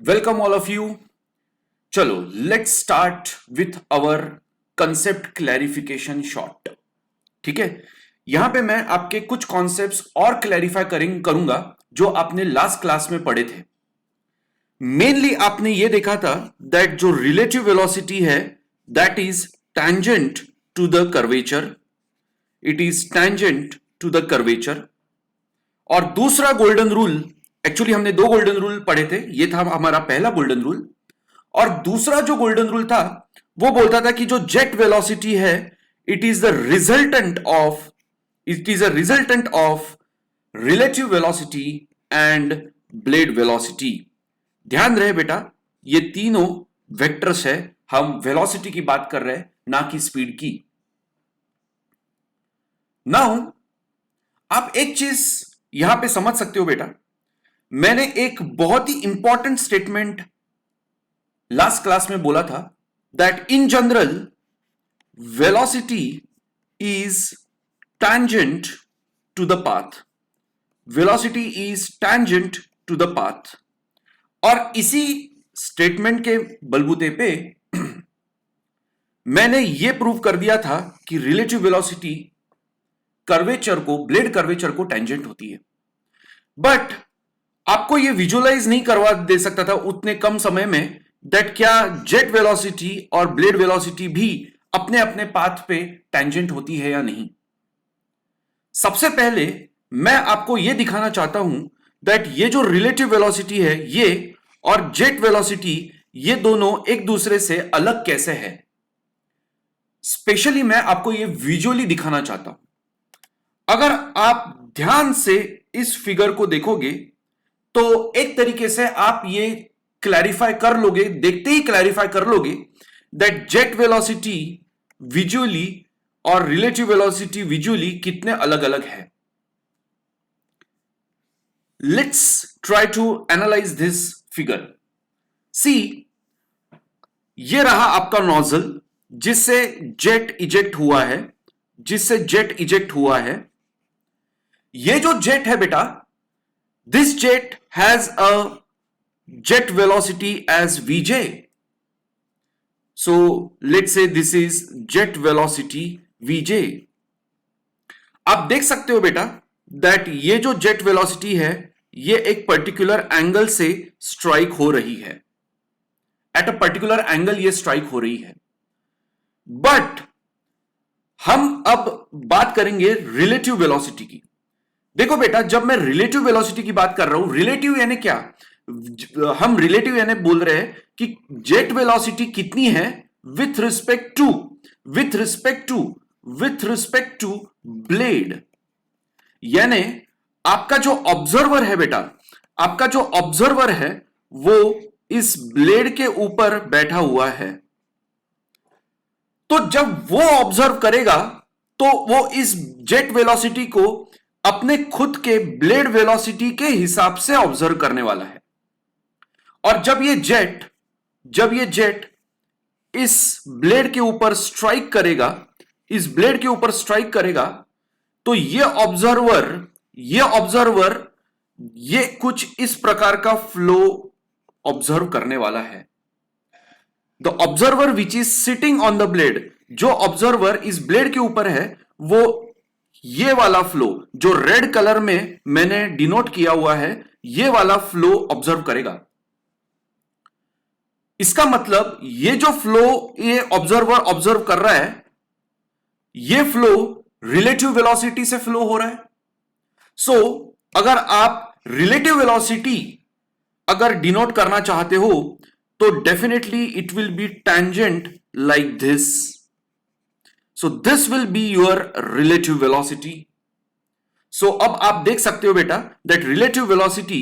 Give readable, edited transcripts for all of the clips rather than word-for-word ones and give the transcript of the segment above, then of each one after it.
Welcome all of you. चलो let's start with our concept clarification short. ठीक है, यहां पे मैं आपके कुछ कॉन्सेप्ट्स और क्लैरिफाई करूंगा जो आपने लास्ट क्लास में पढ़े थे। मेनली आपने ये देखा था दैट जो रिलेटिव वेलोसिटी है that is tangent to the curvature, it is tangent to the curvature. और दूसरा गोल्डन रूल, एक्चुअली हमने दो गोल्डन रूल पढ़े थे, ये था हमारा पहला गोल्डन रूल। और दूसरा जो गोल्डन रूल था वो बोलता था कि जो जेट वेलोसिटी है it is the resultant of relative velocity and blade velocity. ध्यान रहे बेटा, ये तीनों वेक्टर्स है, हम वेलोसिटी की बात कर रहे हैं ना कि स्पीड की। नाउ आप एक चीज यहां पे समझ सकते हो बेटा, मैंने एक बहुत ही इंपॉर्टेंट स्टेटमेंट लास्ट क्लास में बोला था that in general velocity is tangent to the path. Velocity is tangent to the path. और इसी स्टेटमेंट के बलबूते पे मैंने यह प्रूव कर दिया था कि रिलेटिव वेलोसिटी कर्वेचर को, ब्लेड कर्वेचर को टैंजेंट होती है। बट आपको यह विजुअलाइज नहीं करवा दे सकता था उतने कम समय में दैट क्या जेट वेलोसिटी और ब्लेड वेलोसिटी भी अपने अपने पाथ पे टैंजेंट होती है या नहीं। सबसे पहले मैं आपको यह दिखाना चाहता हूं दैट ये जो रिलेटिव वेलोसिटी है ये और जेट वेलोसिटी ये दोनों एक दूसरे से अलग कैसे है। स्पेशली मैं आपको यह विजुअली दिखाना चाहता हूं। अगर आप ध्यान से इस फिगर को देखोगे तो एक तरीके से आप ये क्लैरिफाई कर लोगे, देखते ही क्लैरिफाई कर लोगे दैट जेट वेलोसिटी विजुअली और रिलेटिव वेलोसिटी विजुअली कितने अलग अलग है। Let's try to analyse this figure. See, ये रहा आपका नोजल जिससे जेट इजेक्ट हुआ है, जिससे जेट इजेक्ट हुआ है। ये जो जेट है बेटा, this jet has a jet velocity as Vj. So let's say this is jet velocity Vj. आप देख सकते हो बेटा दैट ये जो जेट वेलोसिटी है ये एक पर्टिकुलर एंगल से स्ट्राइक हो रही है, एट अ पर्टिकुलर एंगल ये स्ट्राइक हो रही है। बट हम अब बात करेंगे रिलेटिव वेलोसिटी की। देखो बेटा, जब मैं रिलेटिव वेलोसिटी की बात कर रहा हूं, रिलेटिव यानी क्या, हम रिलेटिव यानी बोल रहे हैं कि जेट वेलोसिटी कितनी है विथ रिस्पेक्ट टू ब्लेड। यानी आपका जो ऑब्जर्वर है बेटा, आपका जो ऑब्जर्वर है वो इस ब्लेड के ऊपर बैठा हुआ है। तो जब वो ऑब्जर्व करेगा तो वो इस जेट वेलोसिटी को अपने खुद के ब्लेड वेलोसिटी के हिसाब से ऑब्जर्व करने वाला है। और जब ये जेट इस ब्लेड के ऊपर स्ट्राइक करेगा, इस ब्लेड के ऊपर स्ट्राइक करेगा, तो ये ऑब्जर्वर ये कुछ इस प्रकार का फ्लो ऑब्जर्व करने वाला है। The observer which is sitting on the blade, जो ऑब्जर्वर इस ब्लेड के ऊपर है वो ये वाला फ्लो जो रेड कलर में मैंने डिनोट किया हुआ है ये वाला फ्लो ऑब्जर्व करेगा। इसका मतलब ये जो फ्लो ये ऑब्जर्वर ऑब्जर्व कर रहा है ये फ्लो रिलेटिव वेलोसिटी से फ्लो हो रहा है। सो अगर आप रिलेटिव वेलोसिटी अगर डिनोट करना चाहते हो तो definitely it will be tangent like this. So this will be your relative velocity. So अब आप देख सकते हो बेटा that relative velocity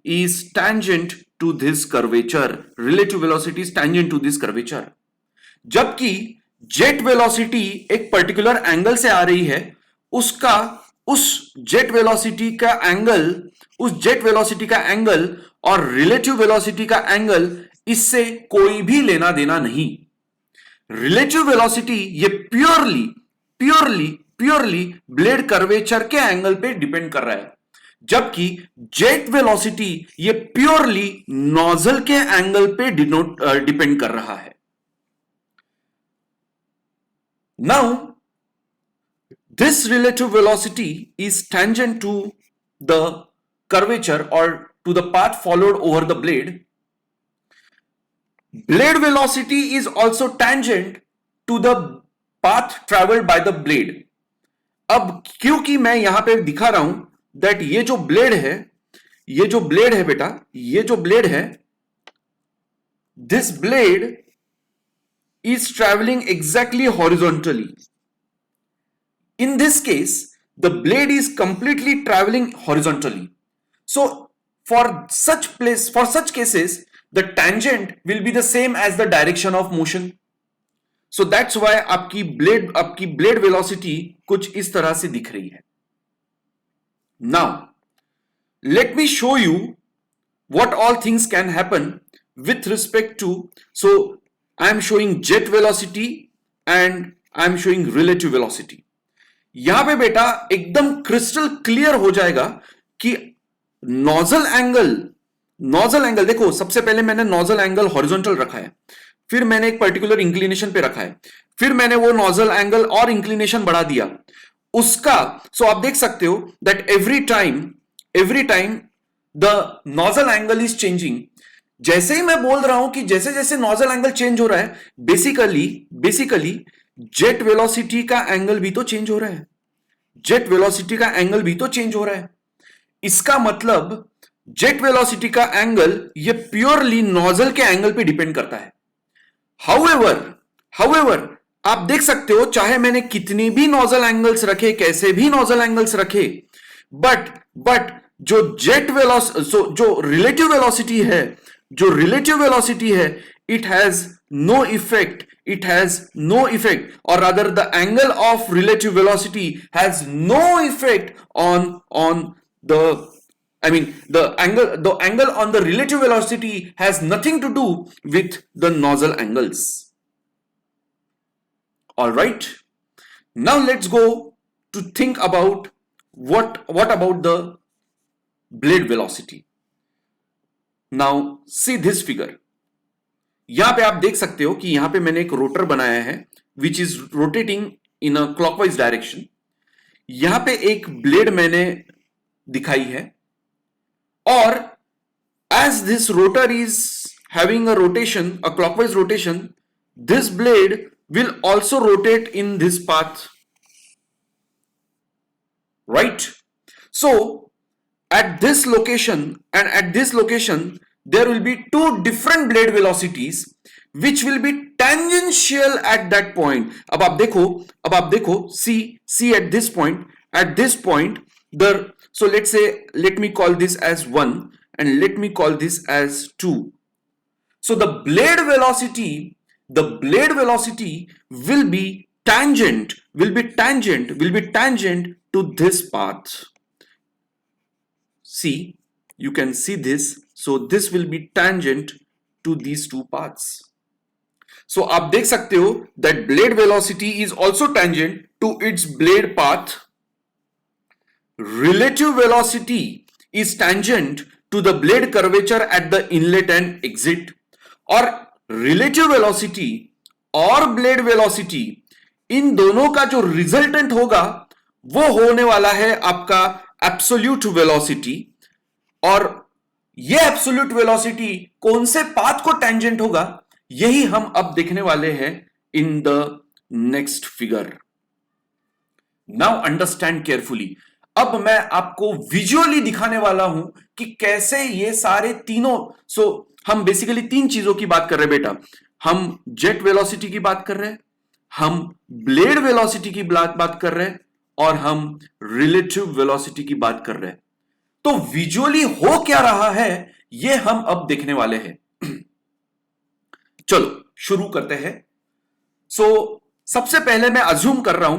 is tangent to this curvature. Relative velocity is tangent to this curvature. जबकि जेट वेलोसिटी एक particular angle से आ रही है, उस जेट वेलोसिटी का एंगल और रिलेटिव वेलोसिटी का एंगल इससे कोई भी लेना देना नहीं। रिलेटिव वेलोसिटी ये प्योरली ब्लेड कर्वेचर के एंगल पे डिपेंड कर रहा है। जबकि जेट वेलोसिटी ये प्योरली नोजल के एंगल पे डिपेंड कर रहा है। Now this relative velocity is tangent to the curvature or to the path followed over the blade. Blade velocity is also tangent to the path traveled by the blade. अब क्योंकि मैं यहां पे दिखा रहा हूं दैट ये जो ब्लेड है, ये जो ब्लेड है बेटा, ये जो ब्लेड है, this blade is traveling exactly horizontally. In this case, the blade is completely traveling horizontally. So for such cases, the tangent will be the same as the direction of motion. So that's why आपकी blade velocity कुछ इस तरह से दिख रही है. Now, let me show you what all things can happen with respect to, so I am showing jet velocity and I am showing relative velocity. यहां पे बेटा एकदम क्रिस्टल क्लियर हो जाएगा कि नोजल एंगल देखो, सबसे पहले मैंने नोजल एंगल हॉरिजॉन्टल रखा है, फिर मैंने एक पर्टिकुलर इंक्लिनेशन पे रखा है, फिर मैंने वो नोजल एंगल और इंक्लिनेशन बढ़ा दिया उसका। सो आप देख सकते हो that every time the nozzle angle is changing. जैसे ही मैं बोल रहा हूं कि जैसे जैसे नोजल एंगल चेंज हो रहा है, बेसिकली जेट वेलोसिटी का एंगल भी तो चेंज हो रहा है, जेट वेलोसिटी का एंगल भी तो चेंज हो रहा है। इसका मतलब जेट वेलोसिटी का एंगल ये प्योरली नोजल के एंगल पे डिपेंड करता है। हाउएवर आप देख सकते हो, चाहे मैंने कितनी भी नोजल एंगल्स रखे, कैसे भी नोजल एंगल्स रखे, बट जो जो रिलेटिव वेलोसिटी है, it has no effect, or rather the angle of relative velocity has no effect on the, I mean the angle on the relative velocity has nothing to do with the nozzle angles. All right, now let's go to think about what about the blade velocity. Now see this figure. यहां पे आप देख सकते हो कि यहां पे मैंने एक रोटर बनाया है which is rotating in a clockwise direction. यहां पे एक ब्लेड मैंने दिखाई है, और as this rotor is having a rotation, a clockwise rotation, this blade will also rotate in this path, right? So at this location and at this location there will be two different blade velocities which will be tangential at that point. अब आप देखो see at this point the, so let's say, let me call this as 1 and let me call this as 2. So the blade velocity will be tangent to this path. See, you can see this, so this will be tangent to these two paths. So आप देख सकते हो that blade velocity is also tangent to its blade path. Relative velocity is tangent to the blade curvature at the inlet and exit. और relative velocity और blade velocity, इन दोनों का जो resultant होगा वो होने वाला है आपका एब्सोल्यूट वेलोसिटी। और ये एब्सोल्यूट वेलोसिटी कौन से पाथ को टेंजेंट होगा, यही हम अब देखने वाले हैं इन the next figure. Now understand carefully. अब मैं आपको विजुअली दिखाने वाला हूं कि कैसे ये सारे तीनों, हम बेसिकली तीन चीजों की बात कर रहे हैं बेटा। हम जेट वेलोसिटी की बात कर रहे हैं, हम ब्लेड वेलोसिटी की बात कर रहे हैं, और हम रिलेटिव वेलोसिटी की बात कर रहे हैं। तो विजुअली हो क्या रहा है ये हम अब देखने वाले हैं। चलो शुरू करते हैं। सबसे पहले मैं अज्यूम कर रहा हूं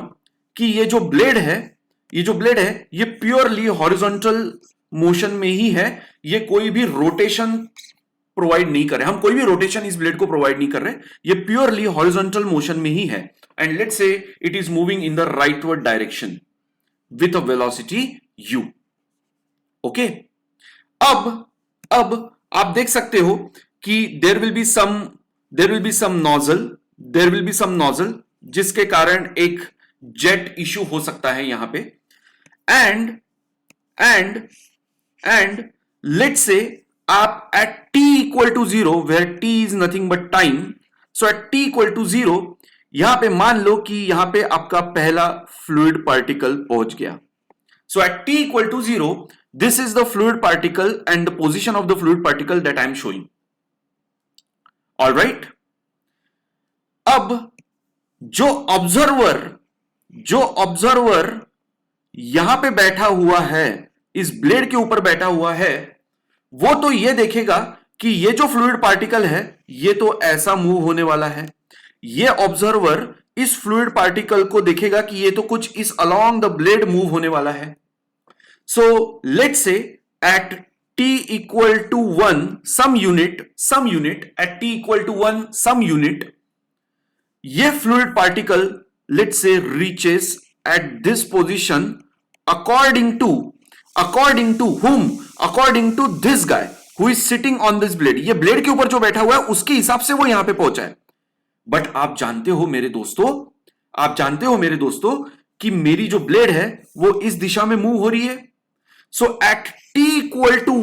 कि ये जो ब्लेड है ये प्योरली हॉरिजॉन्टल मोशन में ही है, ये कोई भी रोटेशन प्रोवाइड नहीं कर रहे, हम कोई भी रोटेशन इस ब्लेड को प्रोवाइड नहीं कर रहे, ये प्योरली हॉरिजॉन्टल मोशन में ही है। And let's say it is moving in the rightward direction with a velocity u. Okay. अब आप देख सकते हो कि there will be some nozzle जिसके कारण एक जेट इश्यू हो सकता है यहां पे। And and and let say आप at t equal to 0 where t is nothing but time, so at t equal to 0 यहां पे मान लो कि यहां पे आपका पहला फ्लूइड पार्टिकल पहुंच गया। So at t equal to 0, this is the fluid particle and the position of the fluid particle that I am showing. All right. अब जो ऑब्जर्वर यहां पे बैठा हुआ है, इस ब्लेड के ऊपर बैठा हुआ है, वो तो ये देखेगा कि ये जो फ्लूइड पार्टिकल है ये तो ऐसा मूव होने वाला है। ये ऑब्जर्वर इस फ्लूइड पार्टिकल को देखेगा कि ये तो कुछ इस अलोंग द ब्लेड मूव होने वाला है। So let's say at t equal to 1 some unit at t equal to 1 some unit, ये fluid particle let's say reaches at this position according to whom? According to this guy who is sitting on this blade. ये blade के ऊपर जो बैठा हुआ है उसके हिसाब से वो यहां पे पहुंचा है। बट आप जानते हो मेरे दोस्तों कि मेरी जो ब्लेड है वो इस दिशा में मूव हो रही है। So at t equal to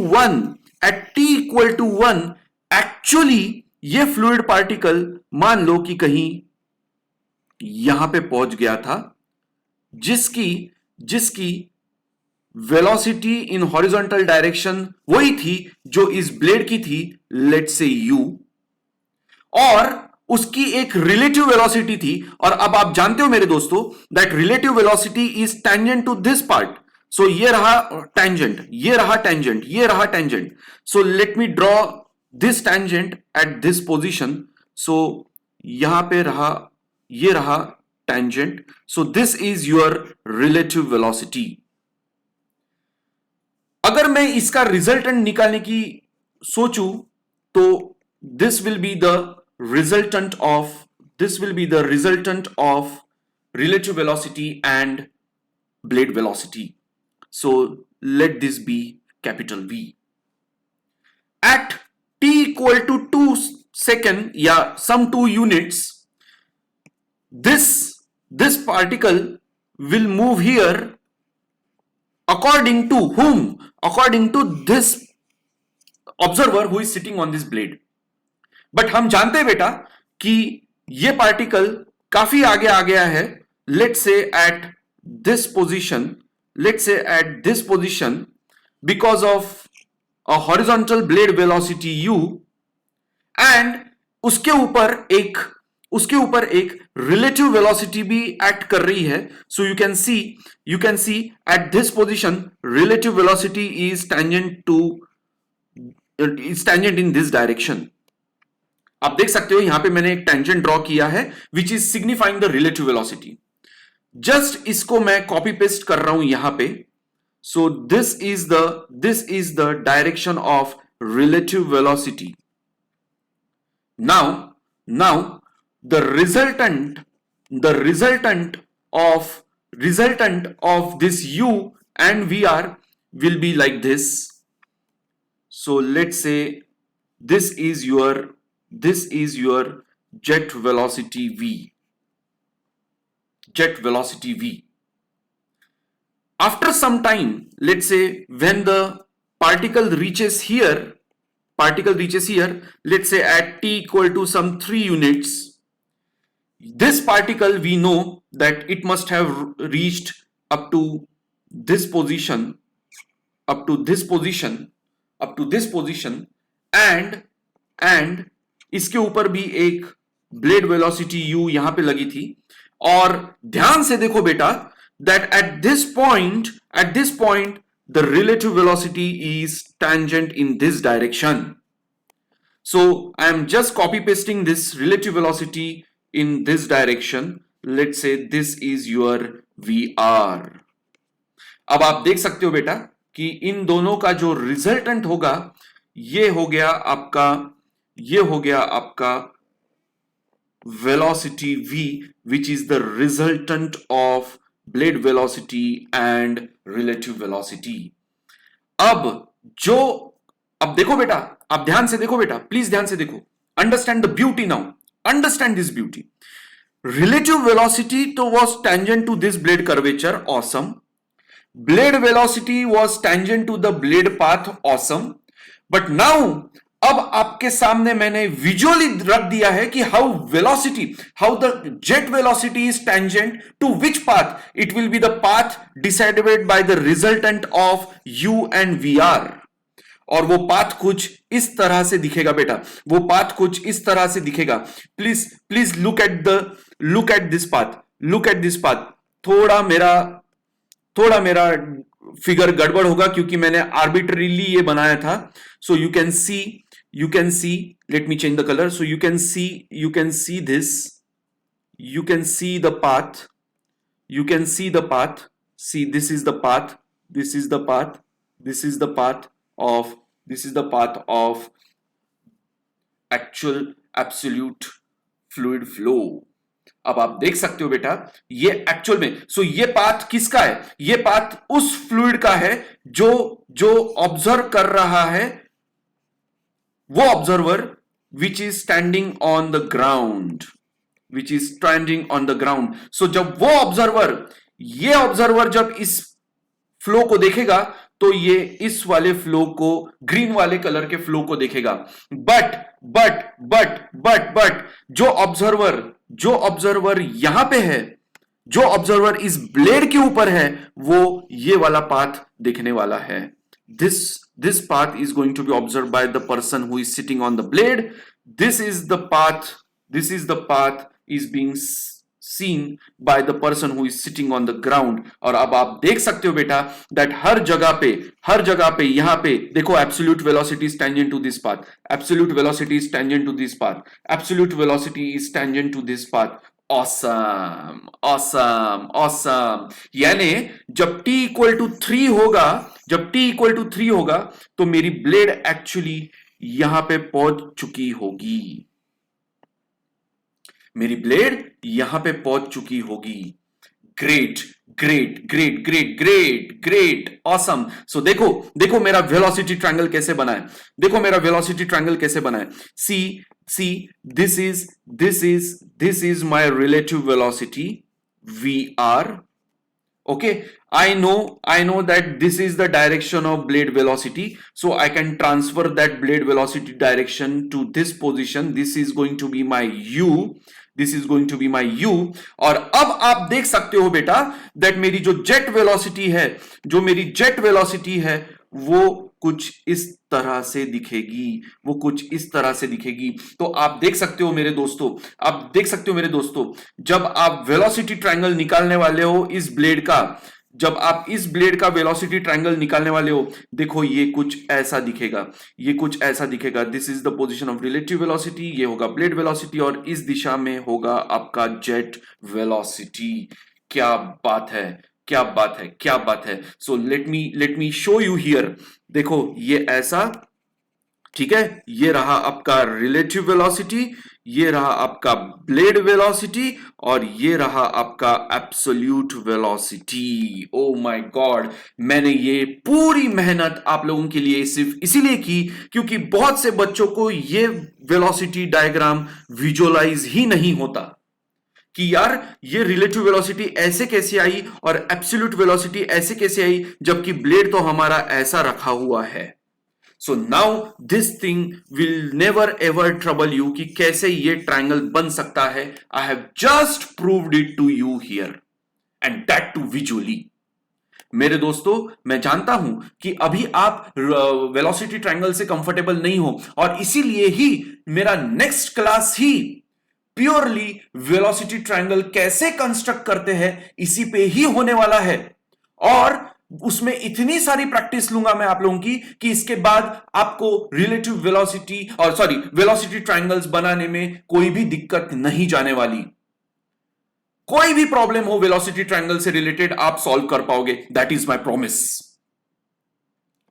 1 actually ये फ्लूइड पार्टिकल मान लो कि कहीं यहां पे पहुंच गया था, जिसकी वेलोसिटी इन हॉरिजॉन्टल डायरेक्शन वही थी जो इस ब्लेड की थी, लेट्स से u, और उसकी एक रिलेटिव वेलोसिटी थी। और अब आप जानते हो मेरे दोस्तों that relative velocity is tangent to this part. So ये रहा टेंजेंट, ये रहा tangent. So let me draw this tangent at this position. So यहां पे ये रहा tangent. So this is your relative velocity. अगर मैं इसका रिजल्टेंट निकालने की सोचूं तो this will be the resultant of relative velocity and blade velocity. So let this be capital V. At t equal to 2 second या some 2 units, this particle will move here according to whom? According to this observer who is sitting on this blade. But हम जानते हैं बेटा कि ये particle काफी आगे आ गया है। Let's say eight this position because of a horizontal blade velocity u, and उसके ऊपर एक रिलेटिव वेलोसिटी भी एक्ट कर रही है। So you can see eight this position relative velocity is tangent in this direction. आप देख सकते हो यहां पे मैंने एक टेंजेंट ड्रॉ किया है which is signifying the relative velocity. Just इसको मैं कॉपी पेस्ट कर रहा हूं यहां पे। सो this is the direction of relative velocity. Now the resultant of this u and vr will be like this. So let's say this is your jet velocity v. After some time, let's say when the particle reaches here, let's say at t equal to some 3 units, this particle we know that it must have reached up to this position, and इसके ऊपर भी एक blade velocity u यहां पे लगी थी। और ध्यान से देखो बेटा that at this point the relative velocity is tangent in this direction. So I am just copy pasting this relative velocity in this direction. Let's say this is your vr। अब आप देख सकते हो बेटा कि इन दोनों का जो रिजल्टेंट होगा ये हो गया आपका velocity v, which is the resultant of blade velocity and relative velocity. अब जो अब देखो बेटा, आप ध्यान से देखो बेटा, प्लीज ध्यान से देखो, understand the beauty now, understand this beauty. Relative velocity to was tangent to this blade curvature, awesome. Blade velocity was tangent to the blade path, awesome. But now अब आपके सामने मैंने विजुअली रख दिया है कि how the jet velocity is tangent to which path. It will be the path decided by the resultant of u and v r. और वो पाथ कुछ इस तरह से दिखेगा बेटा, वो पाथ कुछ इस तरह से दिखेगा. Please please look at this path, look at this path. थोड़ा मेरा फिगर गड़बड़ होगा क्योंकि मैंने आर्बिट्ररीली ये बनाया था. So you can see let me change the colour. So you can see this, you can see the path, see this is the path, this is the path of actual absolute fluid flow. अब आप देख सकते हो बेटा, ये actual में, सो ये path किसका है? ये पाथ उस फ्लूइड का है जो ऑब्जर्व कर रहा है, वो observer which is standing on the ground, so जब वो ऑब्जर्वर जब इस फ्लो को देखेगा तो ये इस वाले फ्लो को, ग्रीन वाले कलर के फ्लो को देखेगा. बट जो ऑब्जर्वर यहां पे है, जो ऑब्जर्वर इस ब्लेड के ऊपर है, वो ये वाला पाथ देखने वाला है. This path is going to be observed by the person who is sitting on the blade. This is the path is being seen by the person who is sitting on the ground. और अब आप देख सकते हो बेटा that हर जगह पे यहां पे देखो, absolute velocity is tangent to this path, absolute velocity is tangent to this path, absolute velocity is tangent to this path. awesome. यानी जब t equal to 3 होगा तो मेरी ब्लेड एक्चुअली यहां पे पहुंच चुकी होगी, मेरी ब्लेड यहां पे पहुंच चुकी होगी. Great awesome. सो देखो मेरा वेलोसिटी ट्रायंगल कैसे बना है, see this is my relative velocity VR. Okay, I know that this is the direction of blade velocity, so I can transfer that blade velocity direction to this position. This is going to be my u. और अब आप देख सकते हो बेटा that मेरी जो jet velocity है वो कुछ इस तरह से दिखेगी, तो आप देख सकते हो मेरे दोस्तों, जब आप वेलोसिटी ट्रायंगल निकालने वाले हो इस ब्लेड का, जब आप इस ब्लेड का वेलोसिटी ट्रायंगल निकालने वाले हो, देखो ये कुछ ऐसा दिखेगा. This is the position of relative velocity, ये होगा ब्लेड वेलोसिटी और इस दिशा में होगा आपका जेट वेलोसिटी. क्या बात है. सो let me show you here. देखो ये ऐसा, ठीक है, ये रहा आपका रिलेटिव वेलोसिटी, ये रहा आपका ब्लेड वेलोसिटी और ये रहा आपका absolute velocity. Oh my God, मैंने ये पूरी मेहनत आप लोगों के लिए सिर्फ इसीलिए की क्योंकि बहुत से बच्चों को ये वेलोसिटी डायग्राम विजुअलाइज ही नहीं होता कि यार ये रिलेटिव वेलोसिटी ऐसे कैसे आई और एब्सोल्यूट वेलोसिटी ऐसे कैसे आई, जबकि ब्लेड तो हमारा ऐसा रखा हुआ है. So now this thing will never ever trouble you कि कैसे ये ट्रायंगल बन सकता है. I have just proved it to you here and that too visually. मेरे दोस्तों, मैं जानता हूं कि अभी आप वेलोसिटी ट्रायंगल से कंफर्टेबल नहीं हो और इसीलिए ही मेरा नेक्स्ट क्लास ही प्योरली वेलोसिटी ट्रायंगल कैसे कंस्ट्रक्ट करते हैं इसी पे ही होने वाला है. और उसमें इतनी सारी प्रैक्टिस लूंगा मैं आप लोगों की कि इसके बाद आपको रिलेटिव वेलोसिटी ट्रायंगल्स बनाने में कोई भी दिक्कत नहीं जाने वाली. कोई भी प्रॉब्लम हो वेलोसिटी ट्रायंगल से रिलेटेड आप सॉल्व कर पाओगे. That is my promise.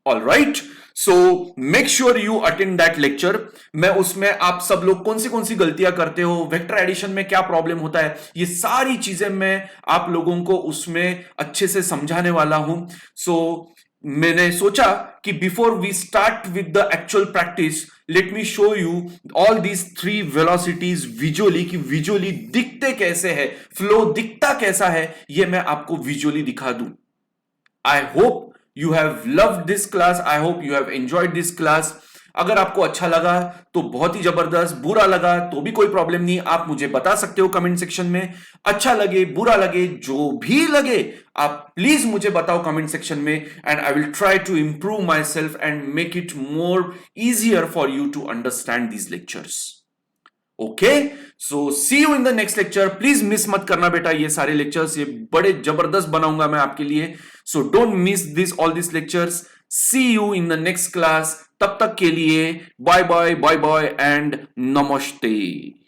All right, so make sure you attend that lecture. मैं उसमें आप सब लोग कौन सी गलतियां करते हो, वेक्टर एडिशन में क्या प्रॉब्लम होता है, ये सारी चीजें मैं आप लोगों को उसमें अच्छे से समझाने वाला हूं. सो मैंने सोचा कि before we start with the actual practice let me show you all these three velocities visually, कि विजुअली दिखते कैसे है, फ्लो दिखता कैसा है, ये मैं आपको विजुअली दिखा दूं। I hope you have loved this class, I hope you have enjoyed this class। अगर आपको अच्छा लगा तो बहुत ही जबरदस्त, बुरा लगा तो भी कोई प्रॉब्लम नहीं, आप मुझे बता सकते हो कमेंट सेक्शन में। अच्छा लगे बुरा लगे जो भी लगे आप प्लीज मुझे बताओ कमेंट सेक्शन में, and I will try to improve myself and make it more easier for you to understand these lectures. Okay, so see you in the next lecture. Please miss मत करना बेटा, ये सारे lectures ये बड़े जबरदस्त बनाऊंगा मैं आपके लिए। So don't miss this all this lectures. See you in the next class. तब तक के लिए bye bye bye bye and नमस्ते।